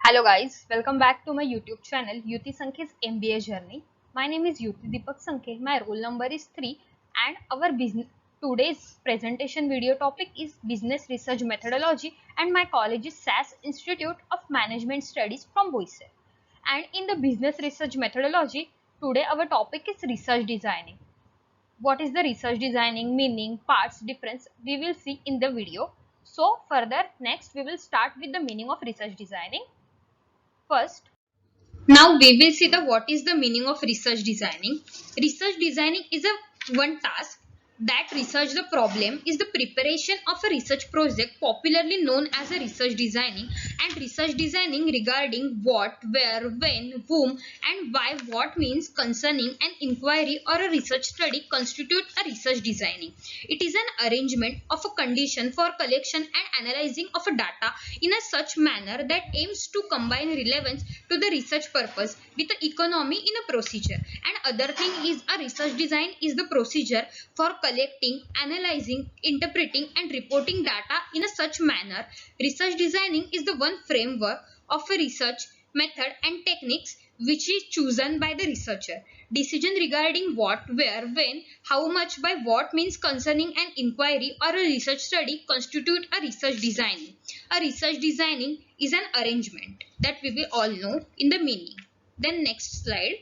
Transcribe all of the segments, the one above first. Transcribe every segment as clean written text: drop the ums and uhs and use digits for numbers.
Hello guys, welcome back to my YouTube channel Yuti Sankhe's MBA journey. My name is Yuti Deepak Sankhe. My roll number is 3 and our business today's presentation video topic is business research methodology and my college is SAS Institute of Management Studies from Boise. And in the business research methodology, today our topic is research designing. What is the research designing, meaning, parts, difference, we will see in the video. So further, next we will start with the meaning of research designing. First, now we will see the what is the meaning of research designing. Research designing is a one task that research the problem is the preparation of a research project popularly known as a research designing, and research designing regarding what, where, when, whom and why what means concerning an inquiry or a research study constitute a research designing. It is an arrangement of a condition for collection and analyzing of a data in a such manner that aims to combine relevance to the research purpose with the economy in a procedure. And other thing is a research design is the procedure for collecting, analyzing, interpreting and reporting data in a such manner. Research designing is the one framework of a research method and techniques which is chosen by the researcher. Decision regarding what, where, when, how much, by what means concerning an inquiry or a research study constitute a research designing. A research designing is an arrangement that we will all know in the meaning. Then next slide.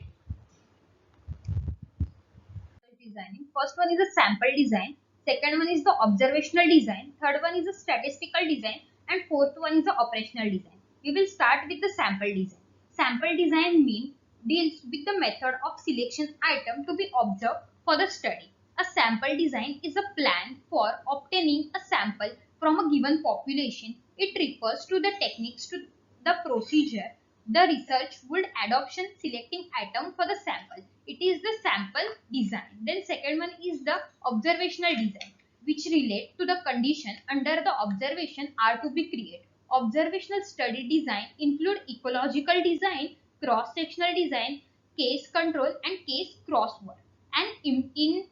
Designing. First one is a sample design. Second one is the observational design. Third one is a statistical design. And fourth one is the operational design. We will start with the sample design. Sample design deals with the method of selection item to be observed for the study. A sample design is a plan for obtaining a sample from a given population. It refers to the techniques to the procedure the research would adoption selecting item for the sample. It is the sample design. Then second one is the observational design, which relate to the condition under the observation are to be created. Observational study design include ecological design, cross-sectional design, case control and case crossword. And in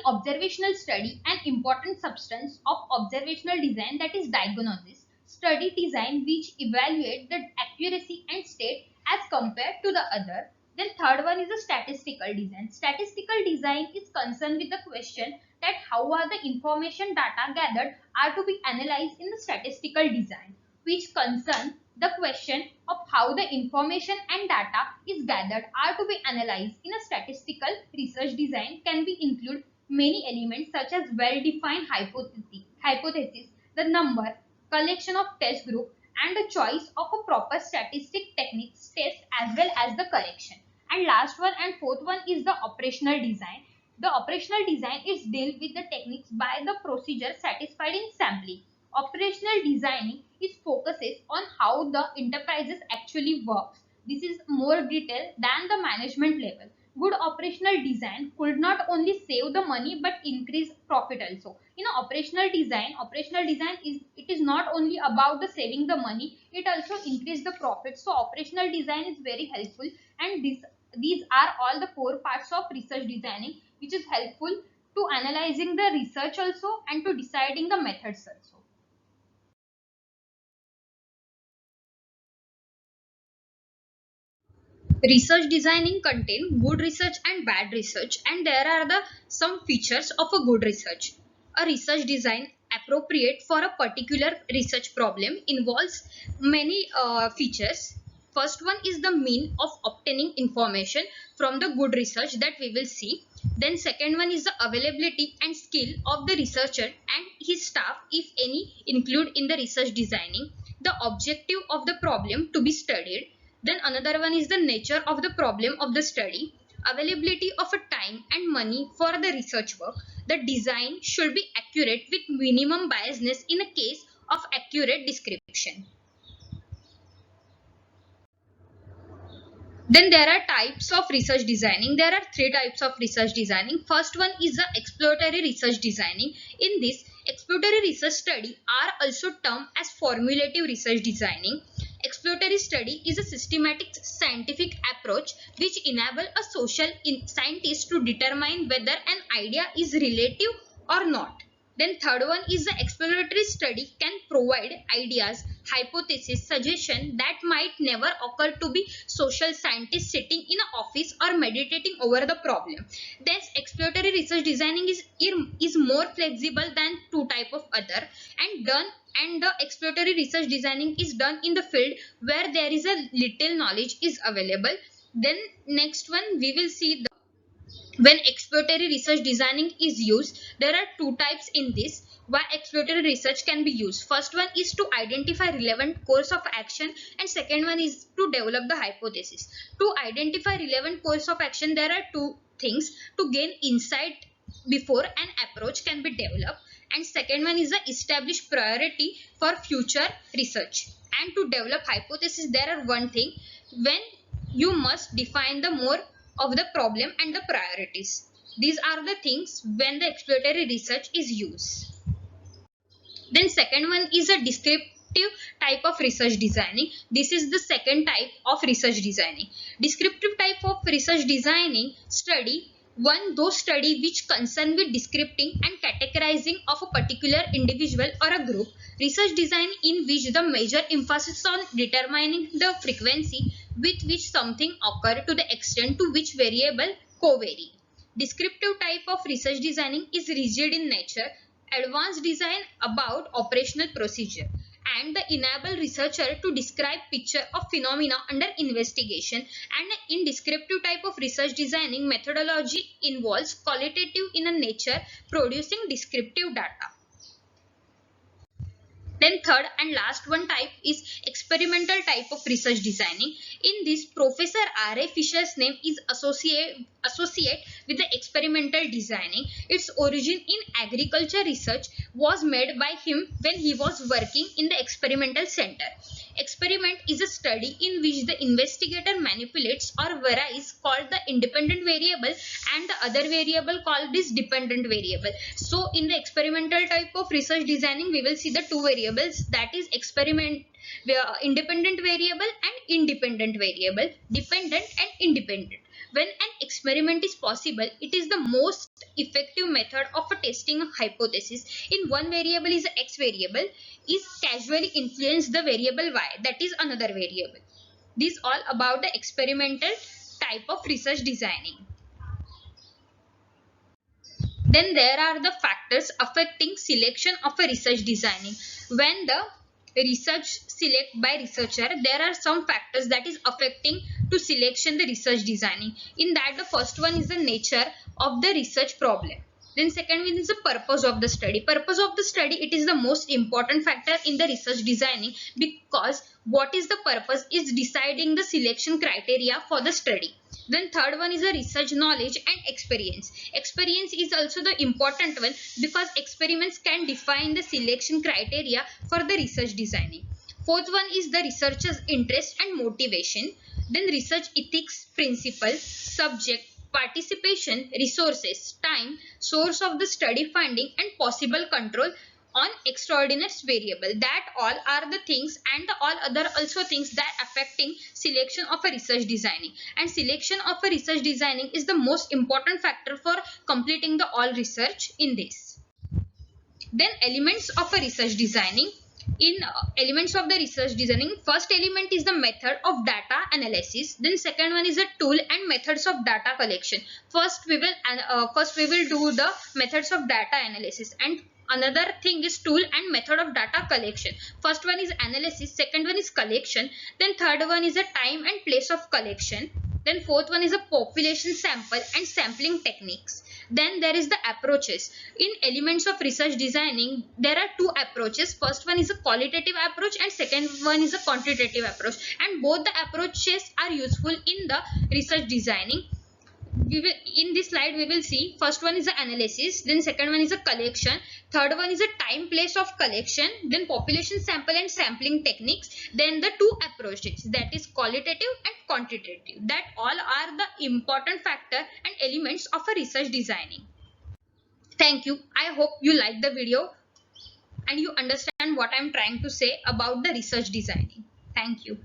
observational study, an important substance of observational design that is diagnosis, study design which evaluate the accuracy and state as compared to the other. Then third one is a statistical design. Statistical design is concerned with the question that how are the information data gathered are to be analyzed in the statistical design, which concern the question of how the information and data is gathered are to be analyzed in a statistical research design can be include many elements such as well-defined hypothesis, the number, collection of test group and the choice of a proper statistic techniques test as well as the correction. And last one and fourth one is the operational design. The operational design is deal with the techniques by the procedure satisfied in sampling. Operational designing is focuses on how the enterprises actually works. This is more detailed than the management level. Good operational design could not only save the money but increase profit also. Operational design is not only about the saving the money, it also increase the profit. So operational design is very helpful, and these are all the core parts of research designing, which is helpful to analyzing the research also and to deciding the methods also. Research designing contain good research and bad research, and there are the some features of a good research. A research design appropriate for a particular research problem involves many features. First one is the mean of obtaining information from the good research that we will see. Then second one is the availability and skill of the researcher and his staff, if any, include in the research designing. The objective of the problem to be studied. Then another one is the nature of the problem of the study, availability of a time and money for the research work. The design should be accurate with minimum biasness in a case of accurate description. Then there are types of research designing. There are three types of research designing. First one is the exploratory research designing. In this, exploratory research study are also termed as formulative research designing. Exploratory study is a systematic scientific approach which enable a social scientist to determine whether an idea is relative or not. Then third one is the exploratory study can provide ideas hypothesis, suggestion that might never occur to be social scientists sitting in an office or meditating over the problem. Thus, exploratory research designing is more flexible than two type of other and the exploratory research designing is done in the field where there is a little knowledge is available. Then next one we will see when exploratory research designing is used, there are two types in this. Why exploratory research can be used? First one is to identify relevant course of action and second one is to develop the hypothesis. To identify relevant course of action, there are two things: to gain insight before an approach can be developed, and second one is the established priority for future research. And to develop hypothesis, there are one thing: when you must define the more of the problem and the priorities. These are the things when the exploratory research is used. Then second one is a descriptive type of research designing. This is the second type of research designing. Descriptive type of research designing study one those study which concern with descripting and categorizing of a particular individual or a group. Research design in which the major emphasis on determining the frequency with which something occur to the extent to which variable co-vary. Descriptive type of research designing is rigid in nature, advanced design about operational procedure, and the enable researcher to describe picture of phenomena under investigation. And in descriptive type of research designing, methodology involves qualitative in a nature, producing descriptive data. Then third and last one type is experimental type of research designing. In this, Professor R.A. Fisher's name is associate with the experimental designing. Its origin in agriculture research was made by him when he was working in the experimental center. Experiment is a study in which the investigator manipulates or varies called the independent variable and the other variable called is dependent variable. So in the experimental type of research designing, we will see the two variables, that is independent variable and independent variable, dependent and independent. When an experiment is possible, it is the most effective method of testing a hypothesis. In one variable is x variable is casually influence the variable y, that is another variable. This all about the experimental type of research designing. Then there are the factors affecting selection of a research designing. When the research select by researcher, there are some factors that is affecting to selection the research designing. In that, the first one is the nature of the research problem. Then second one is the purpose of the study. Purpose of the study, it is the most important factor in the research designing, because what is the purpose is deciding the selection criteria for the study. Then third one is the research knowledge and experience. Experience is also the important one because experiments can define the selection criteria for the research designing. Fourth one is the researcher's interest and motivation. Then research ethics principle, subject, participation, resources, time, source of the study finding and possible control on extraordinary variable. That all are the things and all other also things that affecting selection of a research designing. And selection of a research designing is the most important factor for completing the all research in this. Then elements of a research designing. In elements of the research designing, first element is the method of data analysis. Then second one is the tool and methods of data collection. First we will do the methods of data analysis, and another thing is tool and method of data collection. First one is analysis, second one is collection, then third one is a time and place of collection, then fourth one is a population sample and sampling techniques. Then there is the approaches. In elements of research designing, there are two approaches. First one is a qualitative approach and second one is a quantitative approach, and both the approaches are useful in the research designing. In this slide we will see first one is the analysis, then second one is a collection, third one is a time place of collection, then population sample and sampling techniques, then the two approaches, that is qualitative and quantitative. That all are the important factor and elements of a research designing. Thank you. I hope you like the video and you understand what I am trying to say about the research designing. Thank you.